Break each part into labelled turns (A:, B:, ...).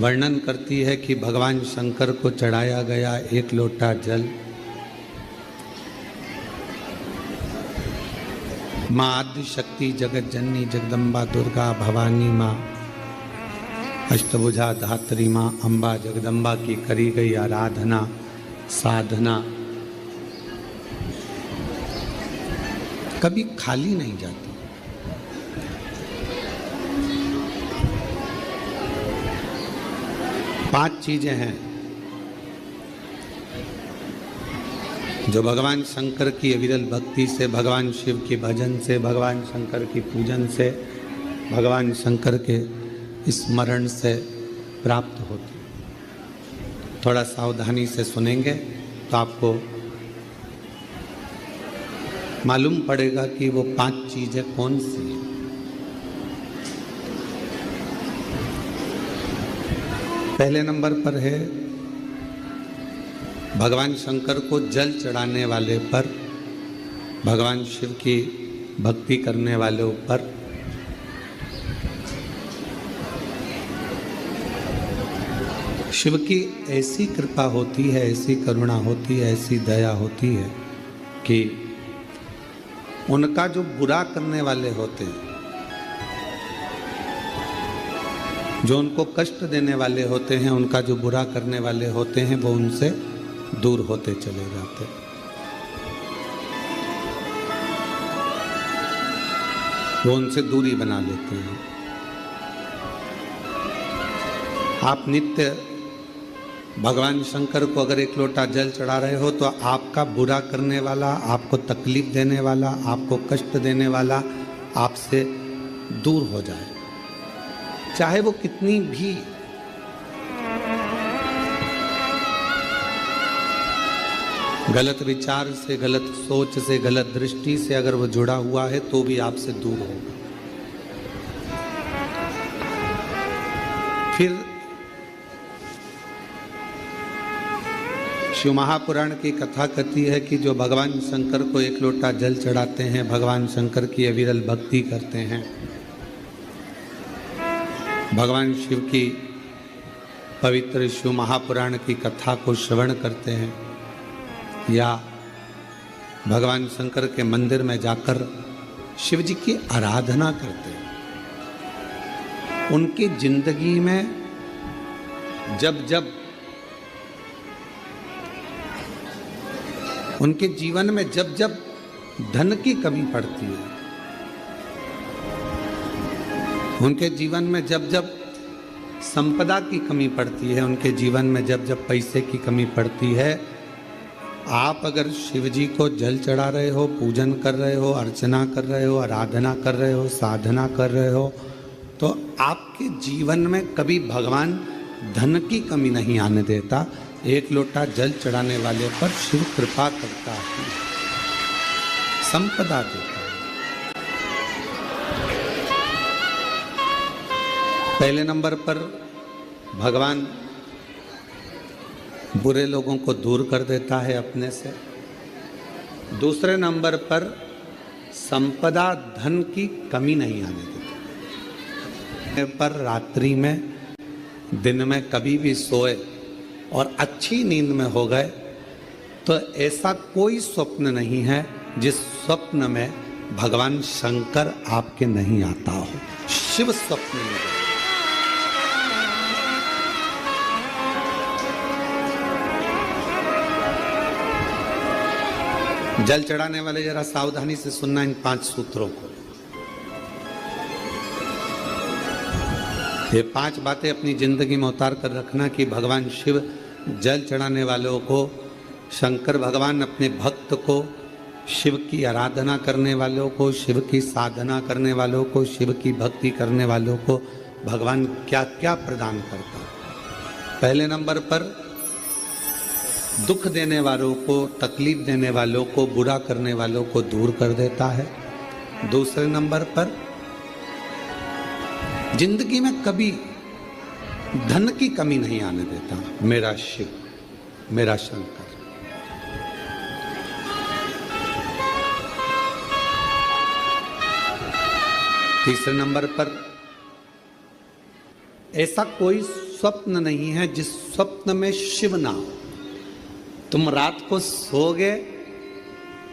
A: वर्णन करती है कि भगवान शंकर को चढ़ाया गया एक लोटा जल माँ आदि शक्ति जगत जननी जगदम्बा दुर्गा भवानी माँ अष्टभुजा धात्री माँ अम्बा जगदम्बा की करी गई आराधना साधना कभी खाली नहीं जाती। पांच चीजें हैं जो भगवान शंकर की अविरल भक्ति से, भगवान शिव के भजन से, भगवान शंकर की पूजन से, भगवान शंकर के स्मरण से प्राप्त होती। थोड़ा सावधानी से सुनेंगे तो आपको मालूम पड़ेगा कि वो पांच चीजें कौन सी हैं। पहले नंबर पर है भगवान शंकर को जल चढ़ाने वाले पर, भगवान शिव की भक्ति करने वाले ऊपर शिव की ऐसी कृपा होती है, ऐसी करुणा होती है, ऐसी दया होती है कि उनका जो बुरा करने वाले होते हैं, जो उनको कष्ट देने वाले होते हैं, उनका जो बुरा करने वाले होते हैं, वो उनसे दूर होते चले जाते हैं। वो उनसे दूरी बना लेते हैं। आप नित्य भगवान शंकर को अगर एक लोटा जल चढ़ा रहे हो तो आपका बुरा करने वाला, आपको तकलीफ देने वाला, आपको कष्ट देने वाला आपसे दूर हो जाए, चाहे वो कितनी भी गलत विचार से, गलत सोच से, गलत दृष्टि से अगर वो जुड़ा हुआ है तो भी आपसे दूर होगा। फिर शिव महापुराण की कथा कहती है कि जो भगवान शंकर को एक लोटा जल चढ़ाते हैं, भगवान शंकर की अविरल भक्ति करते हैं, भगवान शिव की पवित्र शिव महापुराण की कथा को श्रवण करते हैं या भगवान शंकर के मंदिर में जाकर शिव जी की आराधना करते हैं, उनकी जिंदगी में उनके जीवन में जब जब धन की कमी पड़ती है, उनके जीवन में जब जब संपदा की कमी पड़ती है, उनके जीवन में जब जब पैसे की कमी पड़ती है, आप अगर शिव जी को जल चढ़ा रहे हो, पूजन कर रहे हो, अर्चना कर रहे हो, आराधना कर रहे हो, साधना कर रहे हो, तो आपके जीवन में कभी भगवान धन की कमी नहीं आने देता। एक लोटा जल चढ़ाने वाले पर शिव कृपा करता है, संपदा देता है। पहले नंबर पर भगवान बुरे लोगों को दूर कर देता है अपने से। दूसरे नंबर पर संपदा, धन की कमी नहीं आने देता। पर रात्रि में, दिन में कभी भी सोए और अच्छी नींद में हो गए तो ऐसा कोई स्वप्न नहीं है जिस स्वप्न में भगवान शंकर आपके नहीं आता हो। शिव स्वप्न में जल चढ़ाने वाले जरा सावधानी से सुनना इन 5 सूत्रों को। ये 5 बातें अपनी जिंदगी में उतार कर रखना कि भगवान शिव जल चढ़ाने वालों को, शंकर भगवान अपने भक्त को, शिव की आराधना करने वालों को, शिव की साधना करने वालों को, शिव की भक्ति करने वालों को भगवान क्या क्या प्रदान करता है। पहले नंबर पर दुख देने वालों को, तकलीफ देने वालों को, बुरा करने वालों को दूर कर देता है। दूसरे नंबर पर जिंदगी में कभी धन की कमी नहीं आने देता मेरा शिव, मेरा शंकर। तीसरे नंबर पर ऐसा कोई स्वप्न नहीं है जिस स्वप्न में शिव ना हो। तुम रात को सोगे,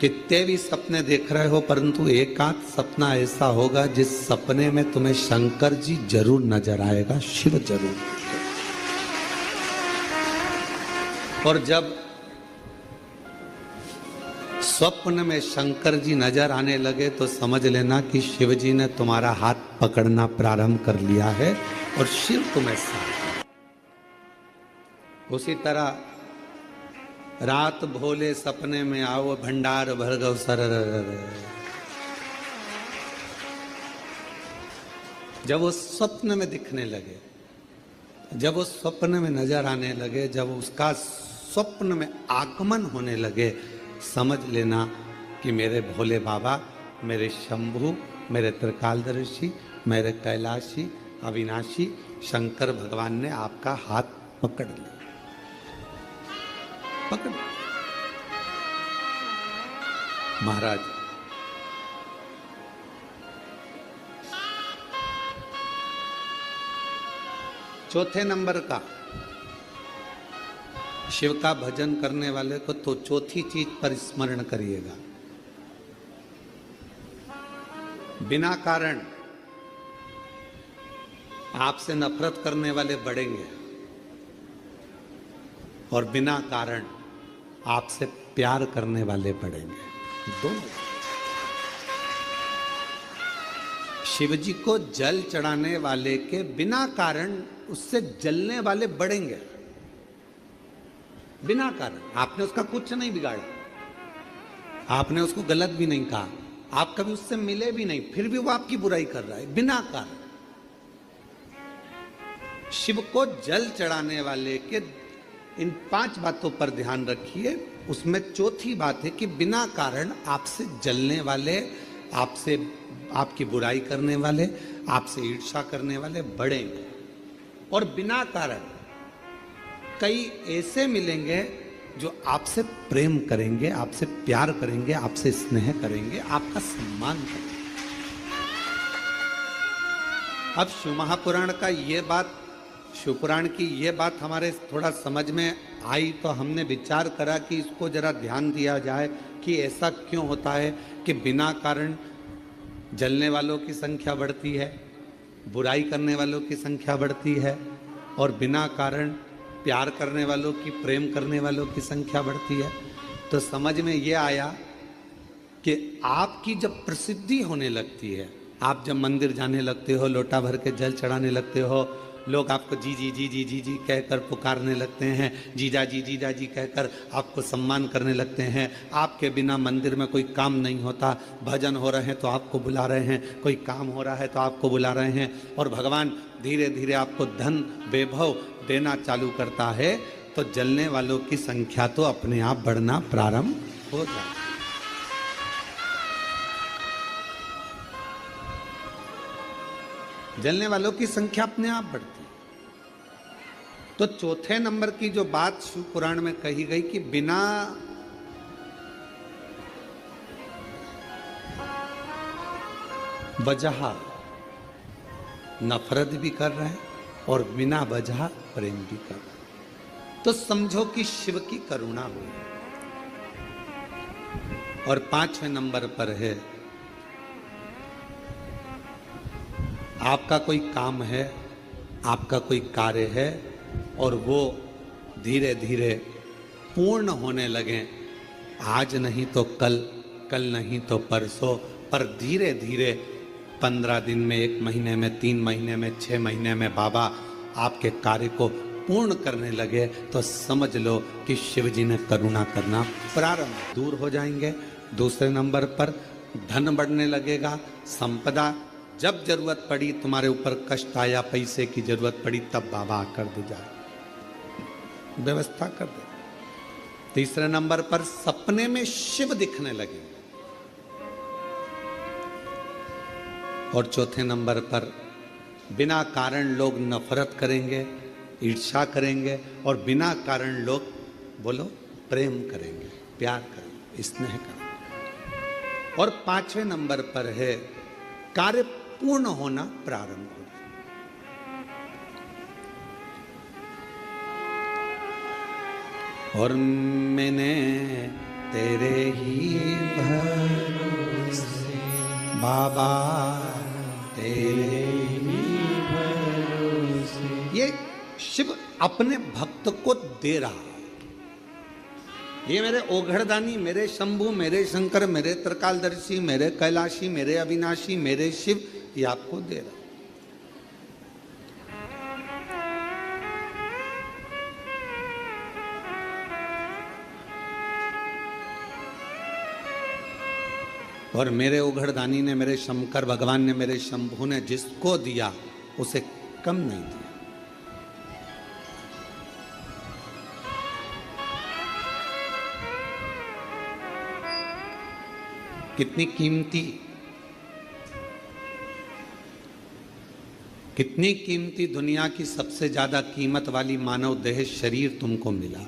A: कितने भी सपने देख रहे हो, परंतु एक आध सपना ऐसा होगा जिस सपने में तुम्हें शंकर जी जरूर नजर आएगा, शिव जरूर। और जब स्वप्न में शंकर जी नजर आने लगे तो समझ लेना कि शिव जी ने तुम्हारा हाथ पकड़ना प्रारंभ कर लिया है और शिव तुम्हें साथ। उसी तरह रात भोले सपने में आओ, भंडार भर गौ सर। जब वो स्वप्न में दिखने लगे, जब वो स्वप्न में नजर आने लगे, जब उसका स्वप्न में आगमन होने लगे, समझ लेना कि मेरे भोले बाबा, मेरे शंभु, मेरे त्रिकालदर्शी, मेरे कैलाशी, अविनाशी शंकर भगवान ने आपका हाथ पकड़ लिया। पकड़ महाराज, चौथे नंबर का, शिव का भजन करने वाले को तो चौथी चीज पर स्मरण करिएगा। बिना कारण आपसे नफरत करने वाले बढ़ेंगे और बिना कारण आपसे प्यार करने वाले बढ़ेंगे, दोनों। शिव जी को जल चढ़ाने वाले के बिना कारण उससे जलने वाले बढ़ेंगे, बिना कारण। आपने उसका कुछ नहीं बिगाड़ा, आपने उसको गलत भी नहीं कहा, आप कभी उससे मिले भी नहीं, फिर भी वो आपकी बुराई कर रहा है बिना कारण। शिव को जल चढ़ाने वाले के इन 5 बातों पर ध्यान रखिए। उसमें चौथी बात है कि बिना कारण आपसे जलने वाले, आपसे आपकी बुराई करने वाले, आपसे ईर्ष्या करने वाले बढ़ेंगे। और बिना कारण कई ऐसे मिलेंगे जो आपसे प्रेम करेंगे, आपसे प्यार करेंगे, आपसे स्नेह करेंगे, आपका सम्मान करेंगे। अब शिव महापुराण का ये बात, शिवपुराण की ये बात हमारे थोड़ा समझ में आई तो हमने विचार करा कि इसको जरा ध्यान दिया जाए कि ऐसा क्यों होता है कि बिना कारण जलने वालों की संख्या बढ़ती है, बुराई करने वालों की संख्या बढ़ती है, और बिना कारण प्यार करने वालों की, प्रेम करने वालों की संख्या बढ़ती है। तो समझ में ये आया कि आपकी जब प्रसिद्धि होने लगती है, आप जब मंदिर जाने लगते हो, लोटा भर के जल चढ़ाने लगते हो, लोग आपको जी जी जी जी जी जी कहकर पुकारने लगते हैं, जीजा जी कहकर आपको सम्मान करने लगते हैं। आपके बिना मंदिर में कोई काम नहीं होता, भजन हो रहे हैं तो आपको बुला रहे हैं, कोई काम हो रहा है तो आपको बुला रहे हैं, और भगवान धीरे धीरे आपको धन वैभव देना चालू करता है, तो जलने वालों की संख्या तो अपने आप बढ़ना प्रारंभ हो जाए। जलने वालों की संख्या अपने आप बढ़ती। तो चौथे नंबर की जो बात शिव पुराण में कही गई कि बिना वजह नफरत भी कर रहे हैं और बिना वजह प्रेम भी कर रहे हैं, तो समझो कि शिव की करुणा हुई। और 5वें नंबर पर है, आपका कोई काम है, आपका कोई कार्य है और वो धीरे धीरे पूर्ण होने लगे, आज नहीं तो कल, कल नहीं तो परसों, पर धीरे धीरे 15 दिन में, 1 महीने में, 3 महीने में, 6 महीने में बाबा आपके कार्य को पूर्ण करने लगे, तो समझ लो कि शिव जी ने करुणा करना प्रारंभ, दूर हो जाएंगे। दूसरे नंबर पर धन बढ़ने लगेगा, संपदा। जब जरूरत पड़ी, तुम्हारे ऊपर कष्ट आया, पैसे की जरूरत पड़ी, तब बाबा आकर दे जाए, व्यवस्था कर दे। तीसरे नंबर पर सपने में शिव दिखने लगे। और चौथे नंबर पर बिना कारण लोग नफरत करेंगे, ईर्ष्या करेंगे, और बिना कारण लोग बोलो प्रेम करेंगे, प्यार करेंगे, स्नेह करेंगे। और 5वें नंबर पर है कार्य पूर्ण होना प्रारंभ हो। और मैंने तेरे ही भरोसे बाबा, तेरे ही भरोसे। ये शिव अपने भक्त को दे रहा। ये मेरे ओघड़दानी, मेरे शंभु, मेरे शंकर, मेरे त्रिकालदर्शी, मेरे कैलाशी, मेरे अविनाशी, मेरे शिव, ये आपको दे रहा। और मेरे उघड़दानी ने, मेरे शंकर भगवान ने, मेरे शंभु ने जिसको दिया उसे कम नहीं दिया। कितनी कीमती दुनिया की सबसे ज्यादा कीमत वाली मानव देह शरीर तुमको मिला।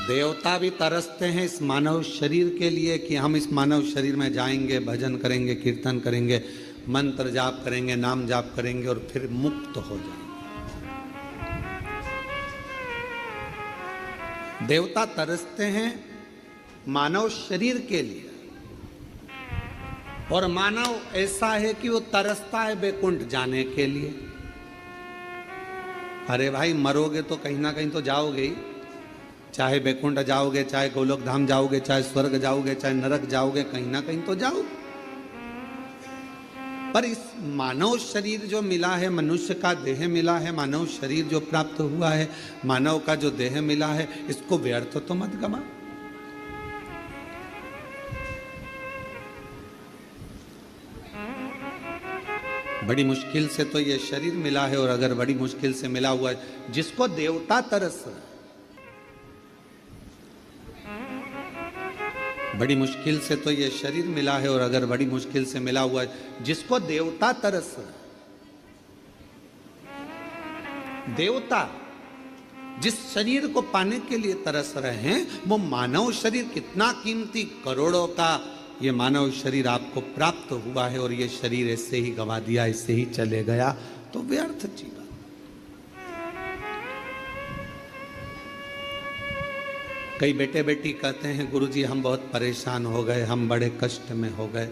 A: देवता भी तरसते हैं इस मानव शरीर के लिए कि हम इस मानव शरीर में जाएंगे, भजन करेंगे, कीर्तन करेंगे, मंत्र जाप करेंगे, नाम जाप करेंगे और फिर मुक्त हो जाएंगे। देवता तरसते हैं मानव शरीर के लिए, और मानव ऐसा है कि वो तरसता है बैकुंठ जाने के लिए। अरे भाई, मरोगे तो कहीं ना कहीं तो जाओगे ही, चाहे बैकुंठ जाओगे, चाहे गोलोक धाम जाओगे, चाहे स्वर्ग जाओगे, चाहे नरक जाओगे, कहीं ना कहीं तो जाओगे। पर इस मानव शरीर जो मिला है, मनुष्य का देह मिला है, मानव शरीर जो प्राप्त हुआ है, मानव का जो देह मिला है, इसको व्यर्थ तो मत गमा। बड़ी मुश्किल से तो ये शरीर मिला है, और अगर बड़ी मुश्किल से मिला हुआ है, जिसको देवता तरस रहे, बड़ी मुश्किल से तो ये शरीर मिला है, और अगर बड़ी मुश्किल से मिला हुआ है, जिसको देवता तरस रहे, देवता जिस शरीर को पाने के लिए तरस रहे हैं, वो मानव शरीर कितना कीमती, करोड़ों का ये मानव शरीर आपको प्राप्त हुआ है, और ये शरीर ऐसे ही गवा दिया, ऐसे ही चले गया, तो व्यर्थ जीवन। कई बेटे बेटी कहते हैं, गुरुजी हम बहुत परेशान हो गए, हम बड़े कष्ट में हो गए।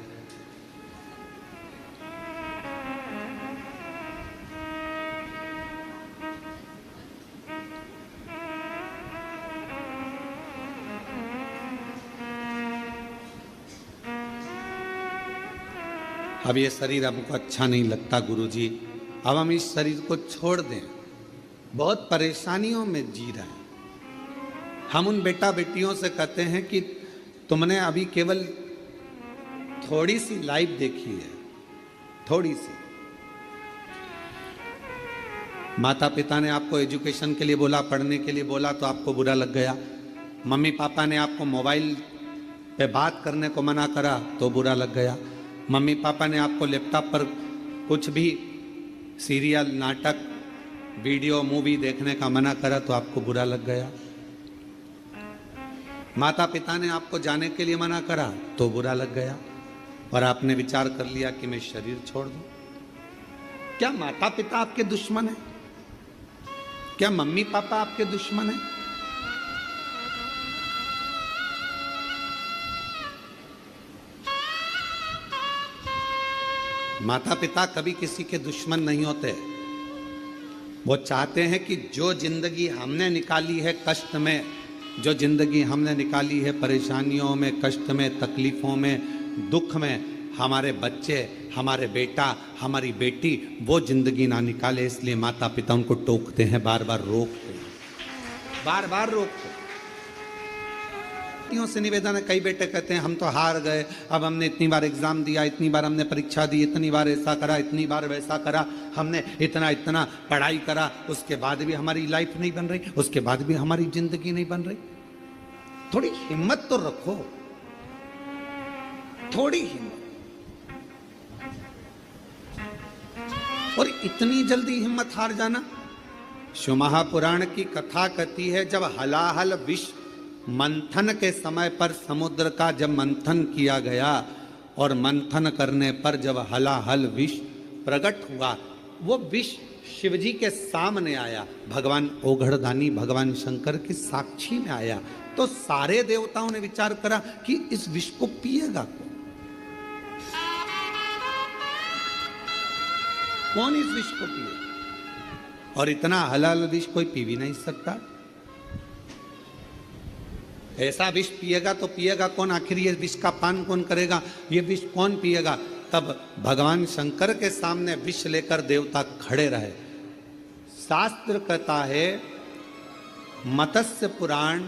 A: अब ये शरीर हमको अच्छा नहीं लगता गुरुजी, अब हम इस शरीर को छोड़ दें, बहुत परेशानियों में जी रहे हैं। हम उन बेटा बेटियों से कहते हैं कि तुमने अभी केवल थोड़ी सी लाइफ देखी है, थोड़ी सी। माता पिता ने आपको एजुकेशन के लिए बोला, पढ़ने के लिए बोला, तो आपको बुरा लग गया। मम्मी पापा ने आपको मोबाइल पे बात करने को मना करा तो बुरा लग गया। मम्मी पापा ने आपको लैपटॉप पर कुछ भी सीरियल, नाटक, वीडियो, मूवी देखने का मना करा तो आपको बुरा लग गया। माता पिता ने आपको जाने के लिए मना करा तो बुरा लग गया, और आपने विचार कर लिया कि मैं शरीर छोड़ दूं। क्या माता पिता आपके दुश्मन है? क्या मम्मी पापा आपके दुश्मन है? माता पिता कभी किसी के दुश्मन नहीं होते। वो चाहते हैं कि जो जिंदगी हमने निकाली है कष्ट में, जो जिंदगी हमने निकाली है परेशानियों में, कष्ट में, तकलीफों में, दुख में, हमारे बच्चे, हमारे बेटा, हमारी बेटी वो जिंदगी ना निकाले। इसलिए माता पिता उनको टोकते हैं, बार बार रोकते हैं, बार बार रोकते हैं। से निवेदन है, कई बेटे कहते हैं हम तो हार गए, अब हमने इतनी बार एग्जाम दिया, इतनी बार हमने परीक्षा दी, इतनी बार ऐसा करा, इतनी बार वैसा करा, हमने इतना इतना पढ़ाई करा, उसके बाद भी हमारी लाइफ नहीं बन रही, उसके बाद भी हमारी जिंदगी नहीं बन रही। थोड़ी हिम्मत तो रखो, थोड़ी हिम्मत। और इतनी जल्दी हिम्मत हार जाना। शिव महापुराण की कथा कहती है, जब हलाहल विष मंथन के समय पर समुद्र का जब मंथन किया गया, और मंथन करने पर जब हलाहल विष प्रकट हुआ, वो विष शिवजी के सामने आया, भगवान ओघड़दानी भगवान शंकर की साक्षी में आया, तो सारे देवताओं ने विचार करा कि इस विष को पिएगा कौन इस विष को पिए, और इतना हलाल विष कोई पी भी नहीं सकता। ऐसा विष पिएगा तो पिएगा कौन, आखिर ये विष का पान कौन करेगा, ये विष कौन पिएगा। तब भगवान शंकर के सामने विष लेकर देवता खड़े रहे। शास्त्र कहता है, मत्स्य पुराण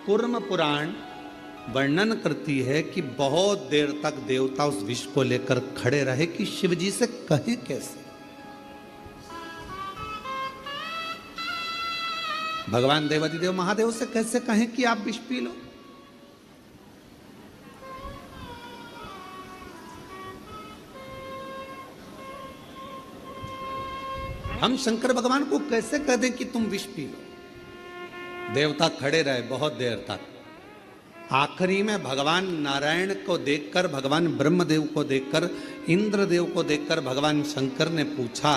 A: कूर्म पुराण वर्णन करती है कि बहुत देर तक देवता उस विष को लेकर खड़े रहे कि शिवजी से कहें कैसे। भगवान देवादिदेव महादेव से कैसे कहें कि आप विष पी लो। हम शंकर भगवान को कैसे कह दें कि तुम विष पी लो। देवता खड़े रहे बहुत देर तक। आखिरी में भगवान नारायण को देखकर, भगवान ब्रह्मदेव को देखकर, इंद्रदेव को देखकर भगवान शंकर ने पूछा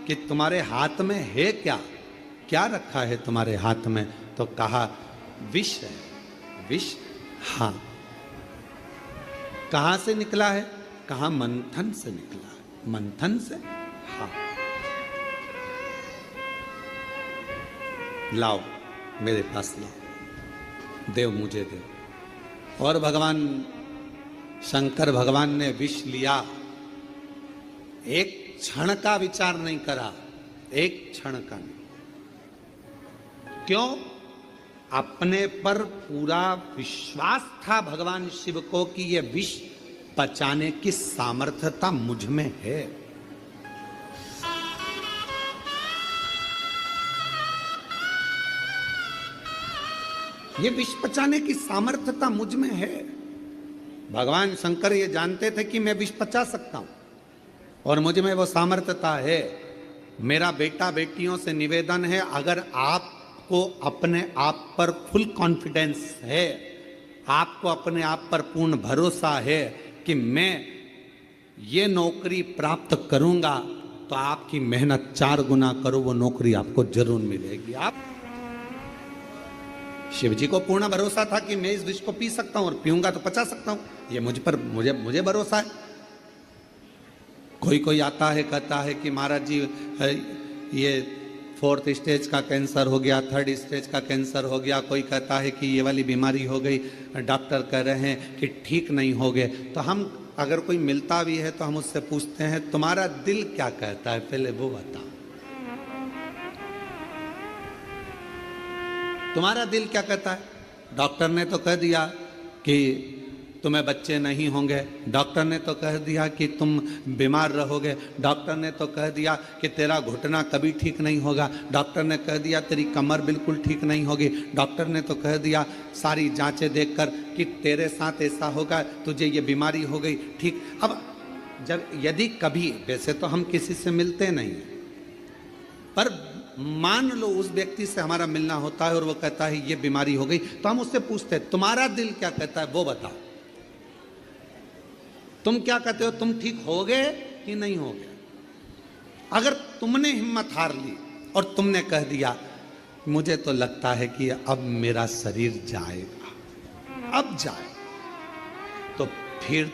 A: कि तुम्हारे हाथ में है क्या, क्या रखा है तुम्हारे हाथ में। तो कहा विष है। विष? हाँ। कहां से निकला है? कहा मंथन से निकला है। मंथन से? हाँ। लाओ, मेरे पास लाओ, देव मुझे देव। और भगवान शंकर भगवान ने विष लिया, एक क्षण का विचार नहीं करा, एक क्षण का नहीं। क्यों? अपने पर पूरा विश्वास था भगवान शिव को कि यह विष पचाने की सामर्थ्यता मुझ में है। ये विष पचाने की सामर्थ्यता मुझ में है। भगवान शंकर ये जानते थे कि मैं विष पचा सकता हूं और मुझ में वो सामर्थ्यता है। मेरा बेटा बेटियों से निवेदन है, अगर आपको अपने आप पर फुल कॉन्फिडेंस है, आपको अपने आप पर पूर्ण भरोसा है कि मैं ये नौकरी प्राप्त करूंगा, तो आपकी मेहनत 4 गुना करो, वो नौकरी आपको जरूर मिलेगी। आप शिवजी को पूर्ण भरोसा था कि मैं इस विष को पी सकता हूं और पीऊंगा तो पचा सकता हूं, ये मुझ पर मुझे भरोसा है। कोई आता है कहता है कि महाराज जी ये 4th स्टेज का कैंसर हो गया, 3rd स्टेज का कैंसर हो गया, कोई कहता है कि ये वाली बीमारी हो गई, डॉक्टर कह रहे हैं कि ठीक नहीं हो गए। तो हम अगर कोई मिलता भी है तो हम उससे पूछते हैं तुम्हारा दिल क्या कहता है, पहले वो बताओ। तुम्हारा दिल क्या कहता है? डॉक्टर ने तो कह दिया कि तुम्हें बच्चे नहीं होंगे, डॉक्टर ने तो कह दिया कि तुम बीमार रहोगे, डॉक्टर ने तो कह दिया कि तेरा घुटना कभी ठीक नहीं होगा, डॉक्टर ने कह दिया तेरी कमर बिल्कुल ठीक नहीं होगी, डॉक्टर ने तो कह दिया सारी जांचें देखकर कि तेरे साथ ऐसा होगा, तुझे ये बीमारी हो गई, ठीक। अब जब यदि कभी, वैसे तो हम किसी से मिलते नहीं, पर मान लो उस व्यक्ति से हमारा मिलना होता है और वो कहता है ये बीमारी हो गई, तो हम उससे पूछते हैं तुम्हारा दिल क्या कहता है, वो बताओ। तुम क्या कहते हो, तुम ठीक होगे कि नहीं होगे? अगर तुमने हिम्मत हार ली और तुमने कह दिया मुझे तो लगता है कि अब मेरा शरीर जाएगा, अब जाए, तो फिर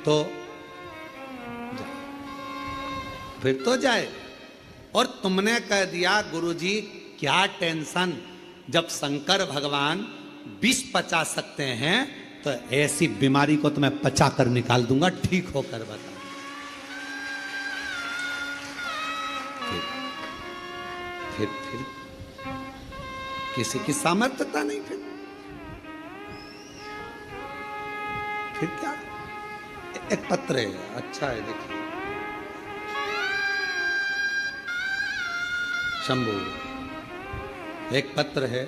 A: तो जाए। और तुमने कह दिया गुरुजी क्या टेंशन, जब शंकर भगवान विष पचा सकते हैं तो ऐसी बीमारी को तो मैं पचा कर निकाल दूंगा, ठीक होकर बता। फिर किसी की सामर्थ्यता नहीं, फिर क्या? एक पत्र है, अच्छा है, देखिए शंभू, एक पत्र है,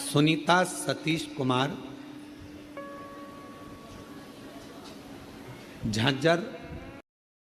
A: सुनीता सतीश कुमार, झांझर